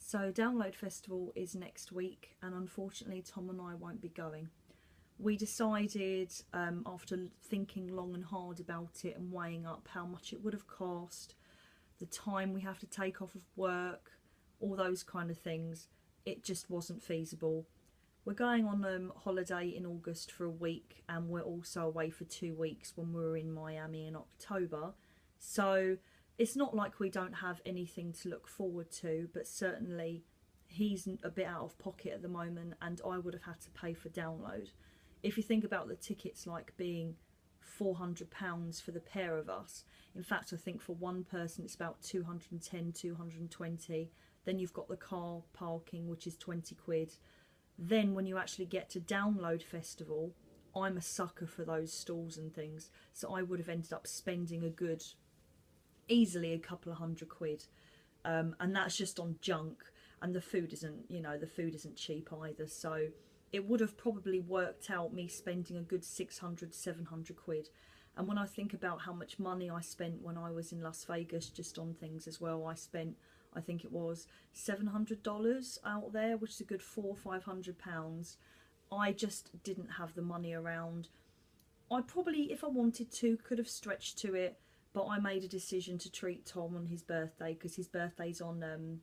So Download Festival is next week, and unfortunately Tom and I won't be going. We decided, after thinking long and hard about it and weighing up how much it would have cost, the time we have to take off of work, all those kind of things, it just wasn't feasible. We're going on holiday in August for a week, and we're also away for 2 weeks when we were in Miami in October. So it's not like we don't have anything to look forward to, but certainly he's a bit out of pocket at the moment, and I would have had to pay for Download. If you think about the tickets like being £400 for the pair of us, in fact I think for one person it's about 210, 220. Then you've got the car parking, which is 20 quid. Then when you actually get to Download Festival, I'm a sucker for those stalls and things, so I would have ended up spending easily a couple of £100. And that's just on junk, and the food isn't cheap either, so it would have probably worked out me spending a good 600, 700 quid. And when I think about how much money I spent when I was in Las Vegas just on things as well, I think it was $700 out there, which is a good £400-500. I just didn't have the money around. I probably, if I wanted to, could have stretched to it, but I made a decision to treat Tom on his birthday, because his birthday's on the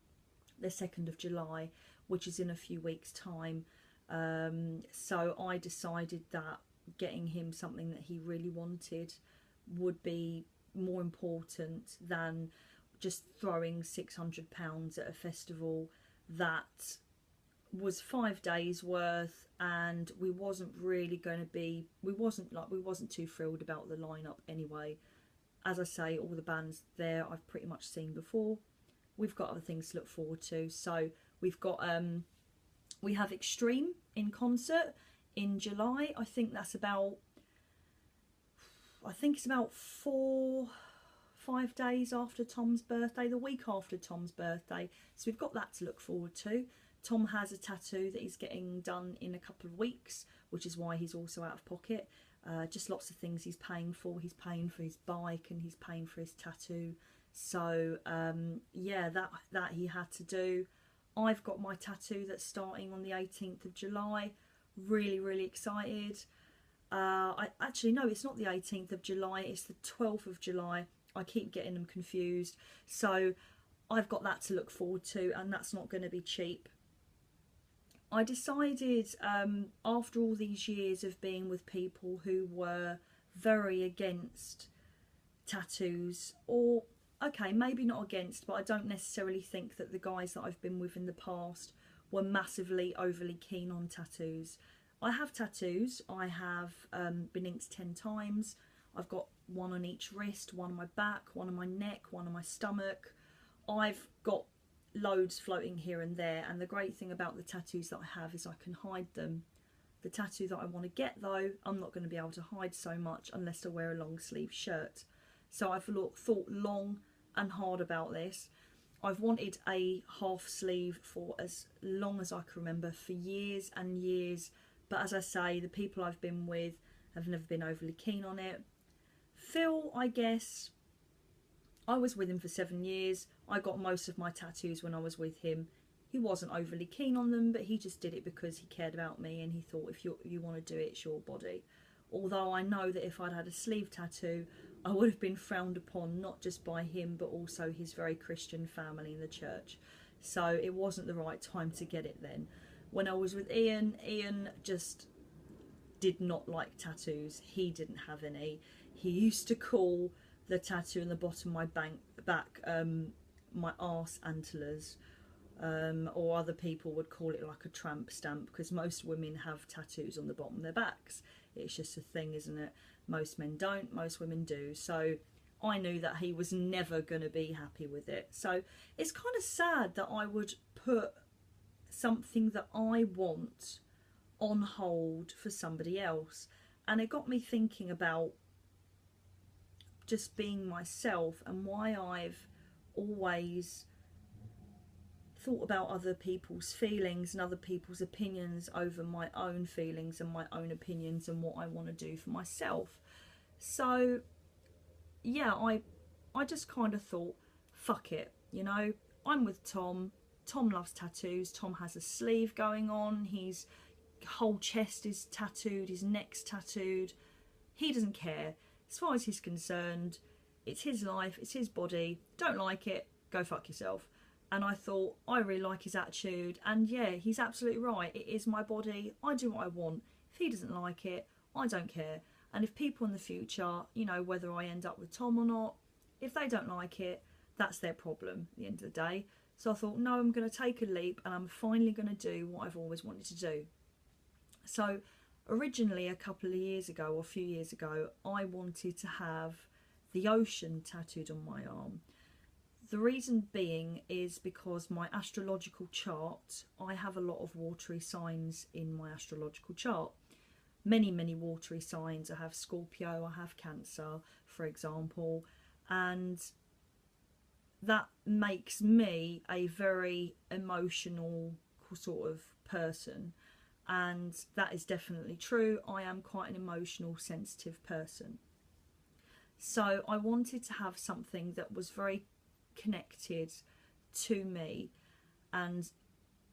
2nd of July, which is in a few weeks' time. So I decided that getting him something that he really wanted would be more important than just throwing £600 at a festival that was 5 days worth, and we wasn't too thrilled about the lineup anyway. As I say, all the bands there I've pretty much seen before. We've got other things to look forward to. So we have Extreme in concert in July. I think it's about 5 days after Tom's birthday, the week after Tom's birthday. So we've got that to look forward to. Tom has a tattoo that he's getting done in a couple of weeks, which is why he's also out of pocket. Just lots of things he's paying for. He's paying for his bike and he's paying for his tattoo. So yeah, that he had to do. I've got my tattoo that's starting on the 18th of July. Really, really excited. Actually, no, it's not the 18th of July. It's the 12th of July. I keep getting them confused. So I've got that to look forward to, and that's not going to be cheap. I decided, after all these years of being with people who were very against tattoos, or, okay, maybe not against, but I don't necessarily think that the guys that I've been with in the past were massively overly keen on tattoos. I have tattoos. I have been inked 10 times. I've got one on each wrist, one on my back, one on my neck, one on my stomach. I've got loads floating here and there, and the great thing about the tattoos that I have is I can hide them. The tattoo that I want to get though, I'm not going to be able to hide so much unless I wear a long sleeve shirt. So I've thought long and hard about this. I've wanted a half sleeve for as long as I can remember, for years and years, but as I say, the people I've been with have never been overly keen on it. Phil, I guess, I was with him for 7 years. I got most of my tattoos when I was with him. He wasn't overly keen on them, but he just did it because he cared about me, and he thought, if you want to do it, it's your body. Although I know that if I'd had a sleeve tattoo, I would have been frowned upon, not just by him, but also his very Christian family in the church. So it wasn't the right time to get it then. When I was with Ian, Ian just did not like tattoos. He didn't have any. He used to call the tattoo in the bottom of my back my arse antlers, or other people would call it like a tramp stamp, because most women have tattoos on the bottom of their backs. It's just a thing, isn't it? Most men don't, most women do. So I knew that he was never going to be happy with it. So it's kind of sad that I would put something that I want on hold for somebody else. And it got me thinking about just being myself, and why I've always thought about other people's feelings and other people's opinions over my own feelings and my own opinions and what I want to do for myself. So yeah, I just kind of thought, fuck it, you know, I'm with Tom, Tom loves tattoos. Tom has a sleeve going on. His whole chest is tattooed. His neck's tattooed. He doesn't care. As far as he's concerned, it's his life. It's his body. Don't like it? Go fuck yourself. And I thought, I really like his attitude. And yeah, he's absolutely right. It is my body. I do what I want. If he doesn't like it, I don't care. And if people in the future, you know, whether I end up with Tom or not, if they don't like it, that's their problem at the end of the day. So I thought, no, I'm going to take a leap and I'm finally going to do what I've always wanted to do. So originally, a couple of years ago or a few years ago, I wanted to have the ocean tattooed on my arm. The reason being is because my astrological chart, I have a lot of watery signs in my astrological chart. Many, many watery signs. I have Scorpio, I have Cancer, for example, and that makes me a very emotional sort of person, and that is definitely true. I am quite an emotional, sensitive person. So I wanted to have something that was very connected to me, and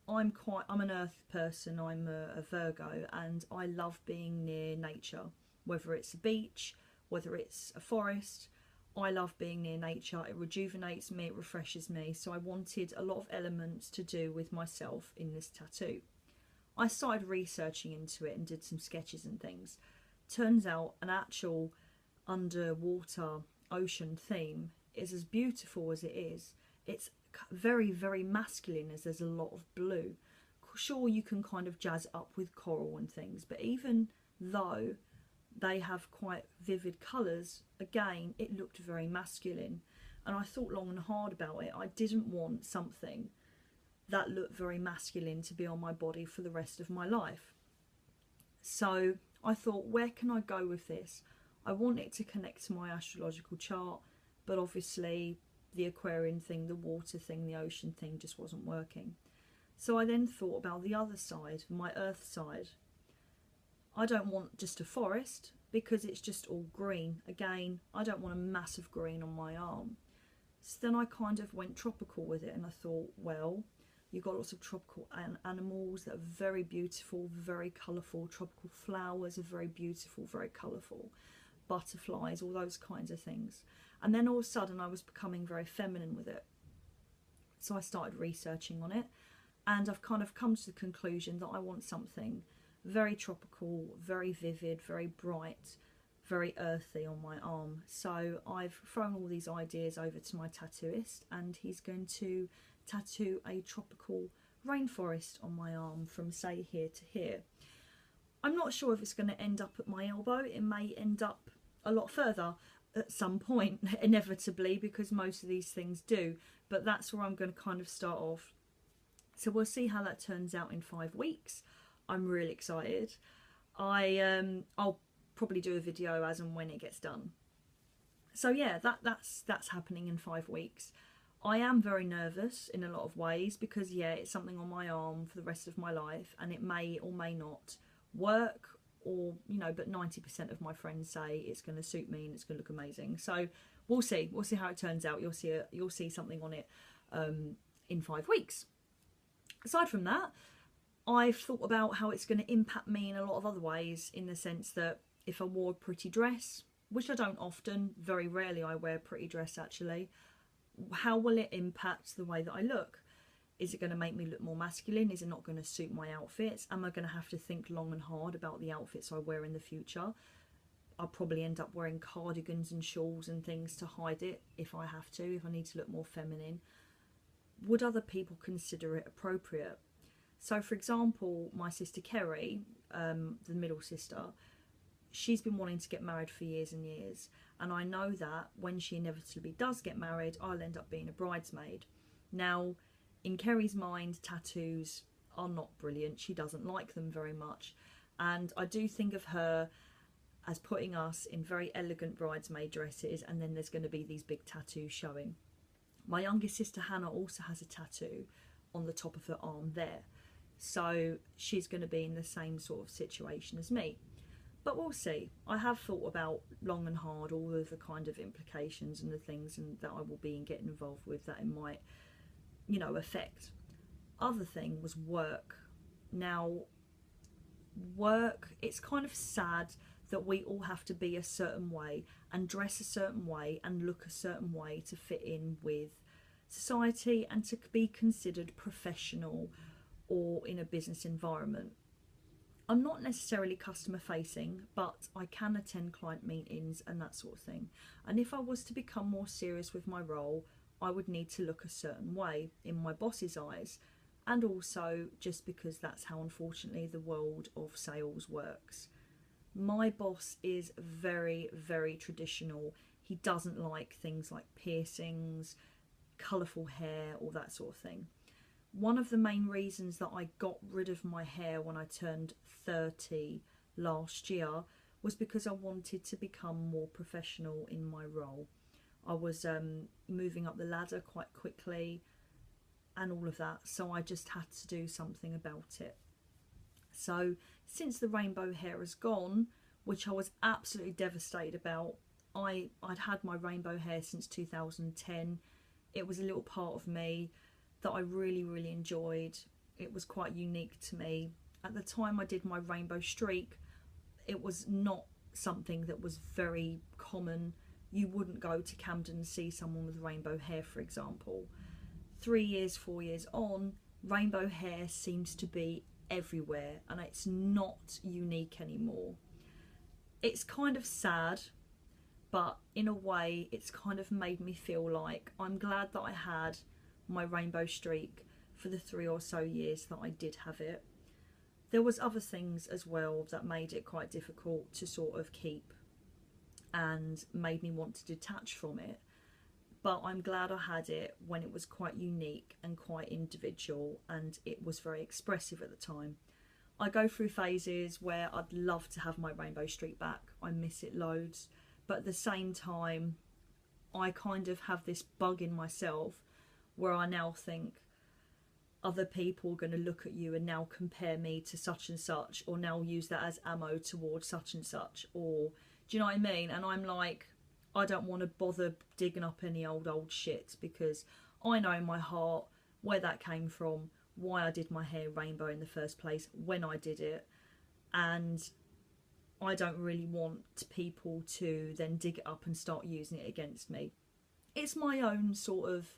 I'm an earth person. I'm a Virgo, and I love being near nature, whether it's a beach, whether it's a forest. I love being near nature. It rejuvenates me, it refreshes me. So I wanted a lot of elements to do with myself in this tattoo. I started researching into it and did some sketches and things. Turns out an actual underwater ocean theme is as beautiful as it is. It's very, very masculine, as there's a lot of blue. Sure, you can kind of jazz it up with coral and things, but even though they have quite vivid colours, again, it looked very masculine. And I thought long and hard about it. I didn't want something that looked very masculine to be on my body for the rest of my life. So I thought, where can I go with this? I want it to connect to my astrological chart, but obviously the Aquarian thing, the water thing, the ocean thing just wasn't working. So I then thought about the other side, my earth side. I don't want just a forest because it's just all green. Again, I don't want a massive green on my arm. So then I kind of went tropical with it, and I thought, well, you've got lots of tropical animals that are very beautiful, very colourful. Tropical flowers are very beautiful, very colourful. Butterflies, all those kinds of things. And then all of a sudden I was becoming very feminine with it. So I started researching on it, and I've kind of come to the conclusion that I want something very tropical, very vivid, very bright, very earthy on my arm. So I've thrown all these ideas over to my tattooist, and he's going to tattoo a tropical rainforest on my arm from, say, here to here. I'm not sure if it's going to end up at my elbow. It may end up a lot further at some point, inevitably, because most of these things do, but that's where I'm going to kind of start off. So we'll see how that turns out in 5 weeks. I'm really excited. I'll probably do a video as and when it gets done. So yeah, that's happening in 5 weeks. I am very nervous in a lot of ways because yeah, it's something on my arm for the rest of my life, and it may or may not work, or you know, but 90% of my friends say it's going to suit me and it's going to look amazing. So we'll see how it turns out. You'll see something on it in 5 weeks. Aside from that, I've thought about how it's going to impact me in a lot of other ways, in the sense that if I wore a pretty dress, which I don't often, very rarely I wear a pretty dress actually, how will it impact the way that I look? Is it going to make me look more masculine? Is it not going to suit my outfits? Am I going to have to think long and hard about the outfits I wear in the future? I'll probably end up wearing cardigans and shawls and things to hide it if I have to, if I need to look more feminine. Would other people consider it appropriate? So for example, my sister Kerry, the middle sister, she's been wanting to get married for years and years, and I know that when she inevitably does get married, I'll end up being a bridesmaid. Now, in Kerry's mind, tattoos are not brilliant. She doesn't like them very much, and I do think of her as putting us in very elegant bridesmaid dresses, and then there's going to be these big tattoos showing. My youngest sister Hannah also has a tattoo on the top of her arm there, so she's going to be in the same sort of situation as me. But we'll see. I have thought about long and hard all of the kind of implications and the things that I will be getting involved with that it might, you know, affect. other thing was work. Now, work, it's kind of sad that we all have to be a certain way and dress a certain way and look a certain way to fit in with society and to be considered professional or in a business environment. I'm not necessarily customer facing, but I can attend client meetings and that sort of thing. And if I was to become more serious with my role, I would need to look a certain way in my boss's eyes, and also just because that's how, unfortunately, the world of sales works. My boss is very, very traditional. He doesn't like things like piercings, colourful hair, all that sort of thing. One of the main reasons that I got rid of my hair when I turned 30 last year was because I wanted to become more professional in my role. I was moving up the ladder quite quickly and all of that, so I just had to do something about it. So since the rainbow hair has gone, which I was absolutely devastated about, I'd had my rainbow hair since 2010. It was a little part of me that I really, really enjoyed. It was quite unique to me. At the time I did my rainbow streak, it was not something that was very common. You wouldn't go to Camden and see someone with rainbow hair, for example. 3 years, 4 years on, rainbow hair seems to be everywhere and it's not unique anymore. It's kind of sad, but in a way it's kind of made me feel like I'm glad that I had my rainbow streak for the 3 or so years that I did have it. There was other things as well that made it quite difficult to sort of keep and made me want to detach from it, but I'm glad I had it when it was quite unique and quite individual, and it was very expressive at the time. I go through phases where I'd love to have my rainbow streak back. I miss it loads, but at the same time I kind of have this bug in myself where I now think other people are going to look at you and now compare me to such and such, or now use that as ammo towards such and such, or do you know what I mean? And I'm like, I don't want to bother digging up any old shit, because I know in my heart where that came from, why I did my hair rainbow in the first place, when I did it, and I don't really want people to then dig it up and start using it against me. It's my own sort of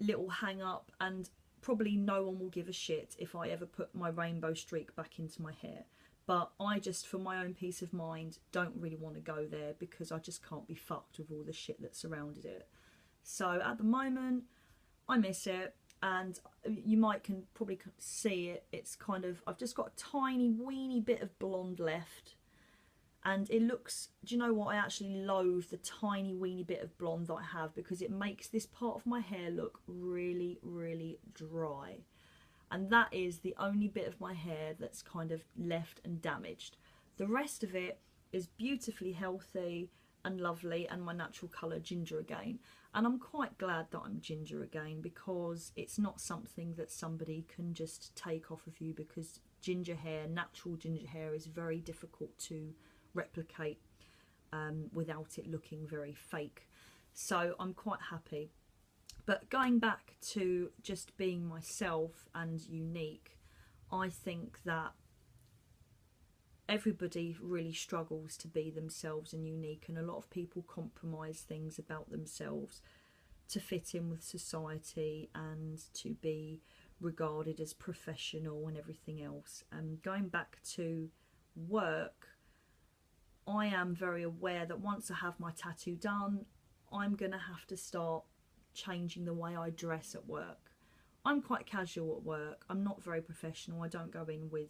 little hang up, and probably no one will give a shit if I ever put my rainbow streak back into my hair. But I just, for my own peace of mind, don't really want to go there, because I just can't be fucked with all the shit that surrounded it. So at the moment, I miss it, and you can probably see it. It's kind of, I've just got a tiny weeny bit of blonde left, and it looks, do you know what, I actually loathe the tiny weeny bit of blonde that I have, because it makes this part of my hair look really, really dry. And that is the only bit of my hair that's kind of left and damaged. The rest of it is beautifully healthy and lovely, and my natural colour ginger again. And I'm quite glad that I'm ginger again, because it's not something that somebody can just take off of you, because ginger hair, natural ginger hair, is very difficult to replicate without it looking very fake. So I'm quite happy. But going back to just being myself and unique, I think that everybody really struggles to be themselves and unique, and a lot of people compromise things about themselves to fit in with society and to be regarded as professional and everything else. And going back to work, I am very aware that once I have my tattoo done, I'm going to have to start changing the way I dress at work. I'm quite casual at work. I'm not very professional. I don't go in with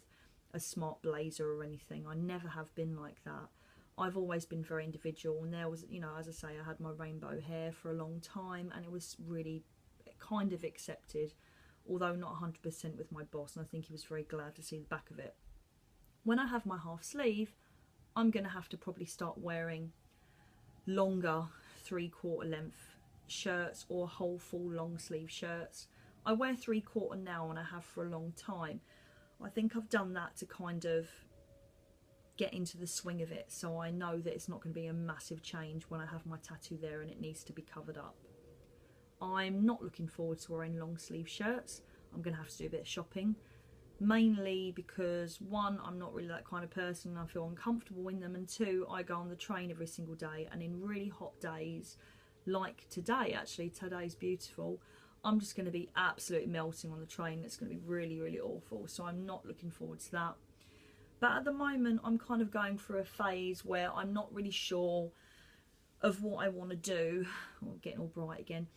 a smart blazer or anything. I never have been like that. I've always been very individual, and there was, you know, as I say, I had my rainbow hair for a long time, and it was really kind of accepted, although not 100% with my boss, and I think he was very glad to see the back of it. When I have my half sleeve, I'm going to have to probably start wearing longer 3/4 length shirts or whole full long sleeve shirts. I wear 3/4 now, and I have for a long time. I think I've done that to kind of get into the swing of it, so I know that it's not going to be a massive change when I have my tattoo there and it needs to be covered up. I'm not looking forward to wearing long sleeve shirts. I'm going to have to do a bit of shopping. Mainly because, one, I'm not really that kind of person and I feel uncomfortable in them, and two, I go on the train every single day, and in really hot days like today, actually today's beautiful, I'm just going to be absolutely melting on the train. It's going to be really, really awful, so I'm not looking forward to that. But at the moment I'm kind of going through a phase where I'm not really sure of what I want to do. Oh, getting all bright again.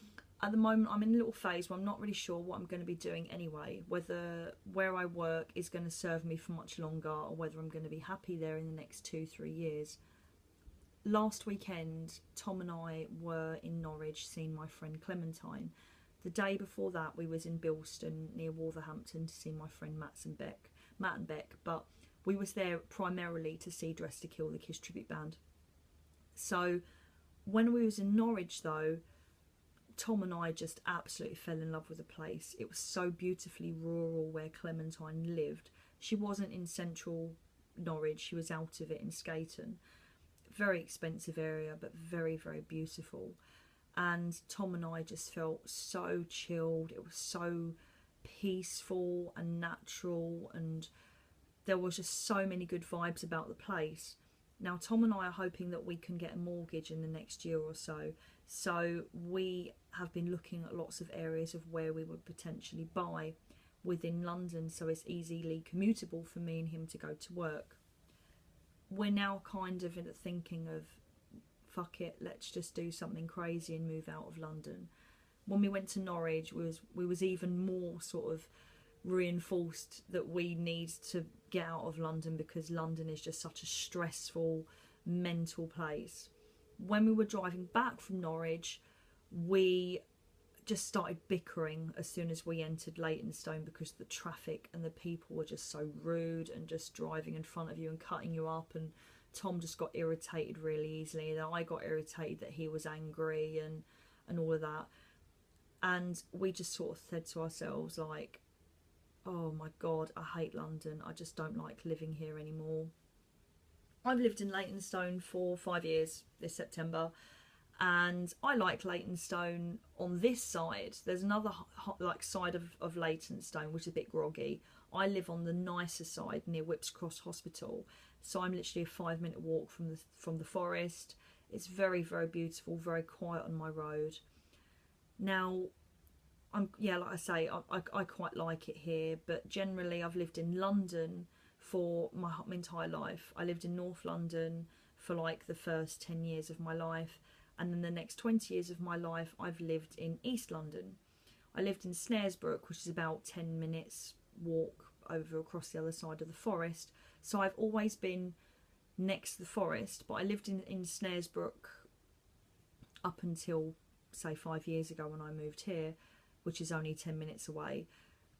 At the moment I'm in a little phase where I'm not really sure what I'm going to be doing anyway, whether where I work is going to serve me for much longer or whether I'm going to be happy there in the next 2-3 years. Last weekend Tom and I were in Norwich seeing my friend Clementine. The day before that we was in Bilston near Wolverhampton to see my friend Matt and Beck, but we was there primarily to see Dress to Kill, the Kiss tribute band. So when we was in Norwich though, Tom and I just absolutely fell in love with the place. It was so beautifully rural where Clementine lived. She wasn't in central Norwich, she was out of it in Skayton. Very expensive area, but very, very beautiful. And Tom and I just felt so chilled. It was so peaceful and natural, and there was just so many good vibes about the place. Now Tom and I are hoping that we can get a mortgage in the next year or so. So we have been looking at lots of areas of where we would potentially buy within London, so it's easily commutable for me and him to go to work. We're now kind of thinking of, fuck it, let's just do something crazy and move out of London. When we went to Norwich, we was even more sort of reinforced that we need to get out of London, because London is just such a stressful, mental place. When we were driving back from Norwich, we just started bickering as soon as we entered Leytonstone, because the traffic and the people were just so rude and just driving in front of you and cutting you up, and Tom just got irritated really easily, and I got irritated that he was angry and all of that. And we just sort of said to ourselves, like, oh my god, I hate London, I just don't like living here anymore. I've lived in Leytonstone for 5 years this September, and I like Leytonstone on this side. There's another like side of Leytonstone which is a bit groggy. I live on the nicer side near Whipps Cross Hospital, so I'm literally a 5-minute walk from the forest. It's very, very beautiful, very quiet on my road. Now, like I say, I quite like it here, but generally I've lived in London for my entire life. I lived in North London for like the first 10 years of my life, and then the next 20 years of my life I've lived in East London. I lived in Snaresbrook, which is about 10 minutes walk over across the other side of the forest, so I've always been next to the forest. But I lived in Snaresbrook up until say 5 years ago when I moved here, which is only 10 minutes away.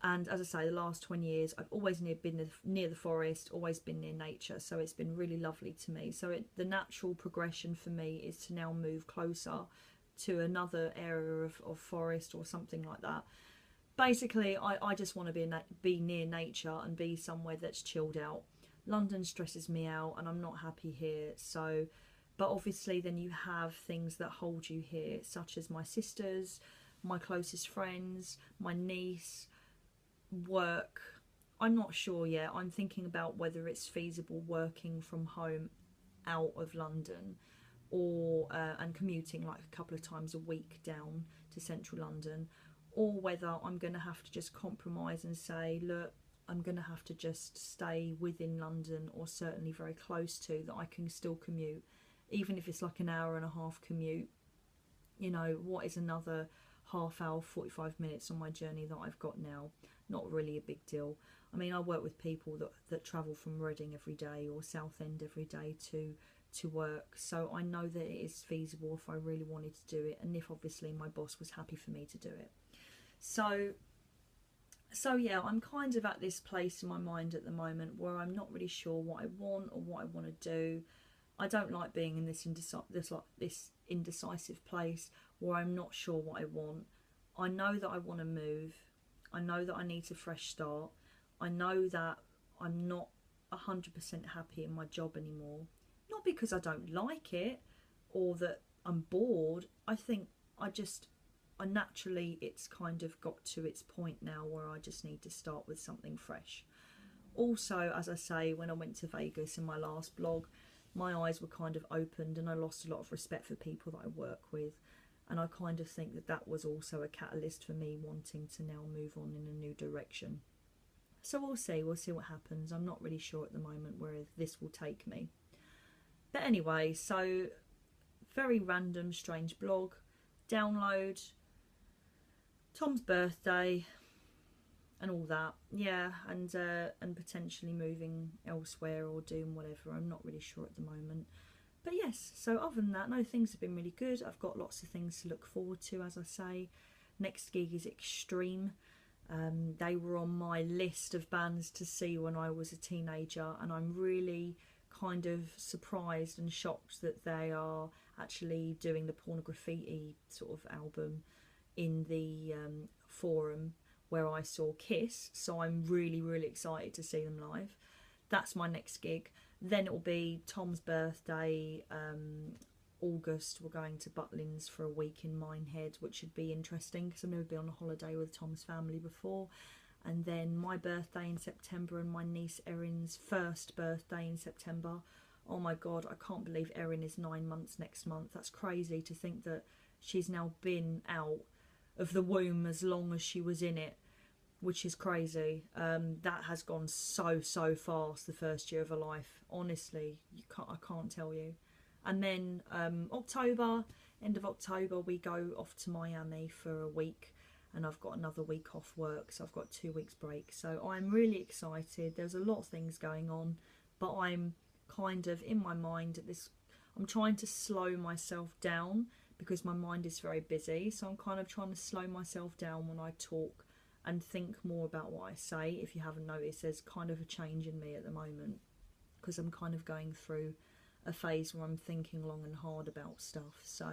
And as I say, the last 20 years I've always been near the forest, always been near nature, so it's been really lovely to me. So the natural progression for me is to now move closer to another area of forest or something like that. Basically I just want to be near nature and be somewhere that's chilled out. London stresses me out and I'm not happy here. So, but obviously then you have things that hold you here, such as my sisters, my closest friends, my niece, work. I'm not sure yet. I'm thinking about whether it's feasible working from home out of London, or and commuting like a couple of times a week down to central London, or whether I'm going to have to just compromise and say, look, I'm going to have to just stay within London, or certainly very close to, that I can still commute, even if it's like an hour and a half commute. You know, what is another half hour, 45 minutes on my journey that I've got now? Not really a big deal. I mean, I work with people that travel from Reading every day or Southend every day to work, so I know that it is feasible if I really wanted to do it, and if obviously my boss was happy for me to do it. So yeah, I'm kind of at this place in my mind at the moment where I'm not really sure what I want or what I want to do. I don't like being in this indecisive place where I'm not sure what I want. I know that I want to move. I know that I need a fresh start. I know that I'm not 100% happy in my job anymore. Not because I don't like it or that I'm bored. I think I naturally, it's kind of got to its point now where I just need to start with something fresh. Also, as I say, when I went to Vegas in my last blog, my eyes were kind of opened and I lost a lot of respect for people that I work with. And I kind of think that that was also a catalyst for me wanting to now move on in a new direction. So we'll see what happens. I'm not really sure at the moment where this will take me. But anyway, so very random, strange blog, download, Tom's birthday, and all that, yeah, and potentially moving elsewhere or doing whatever. I'm not really sure at the moment, but yes. So other than that, no, things have been really good. I've got lots of things to look forward to, as I say. Next gig is Extreme. They were on my list of bands to see when I was a teenager, and I'm really kind of surprised and shocked that they are actually doing the Pornography sort of album in the Forum where I saw Kiss. So I'm really, really excited to see them live. That's my next gig. Then it will be Tom's birthday, August. We're going to Butlins for a week in Minehead, which should be interesting because I've never been on a holiday with Tom's family before. And then my birthday in September and my niece Erin's first birthday in September. Oh my god, I can't believe Erin is 9 months next month. That's crazy to think that she's now been out of the womb as long as she was in it, which is crazy. That has gone so fast, the first year of her life. Honestly, I can't tell you. And then October, end of October, we go off to Miami for a week, and I've got another week off work, so I've got 2 weeks break. So I'm really excited. There's a lot of things going on, but I'm kind of in my mind at this, I'm trying to slow myself down because my mind is very busy. So I'm kind of trying to slow myself down when I talk and think more about what I say. If you haven't noticed, there's kind of a change in me at the moment because I'm kind of going through a phase where I'm thinking long and hard about stuff. So,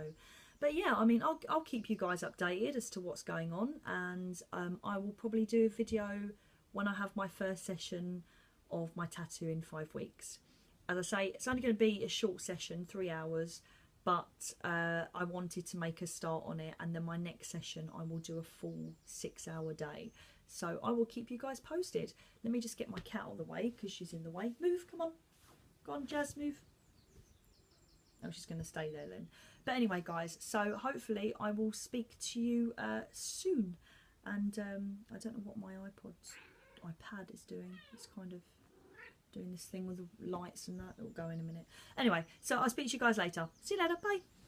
but yeah, I mean, I'll keep you guys updated as to what's going on, and I will probably do a video when I have my first session of my tattoo in 5 weeks. As I say, it's only going to be a short session, 3 hours, but I wanted to make a start on it, and then my next session I will do a full 6-hour day. So I will keep you guys posted. Let me just get my cat out of the way because she's in the way. Move, come on. Go on, Jazz, move. Oh, she's going to stay there then. But anyway, guys, so hopefully I will speak to you soon. And I don't know what my iPad is doing. It's kind of doing this thing with the lights and that. It'll go in a minute. Anyway, so I'll speak to you guys later. See you later. Bye.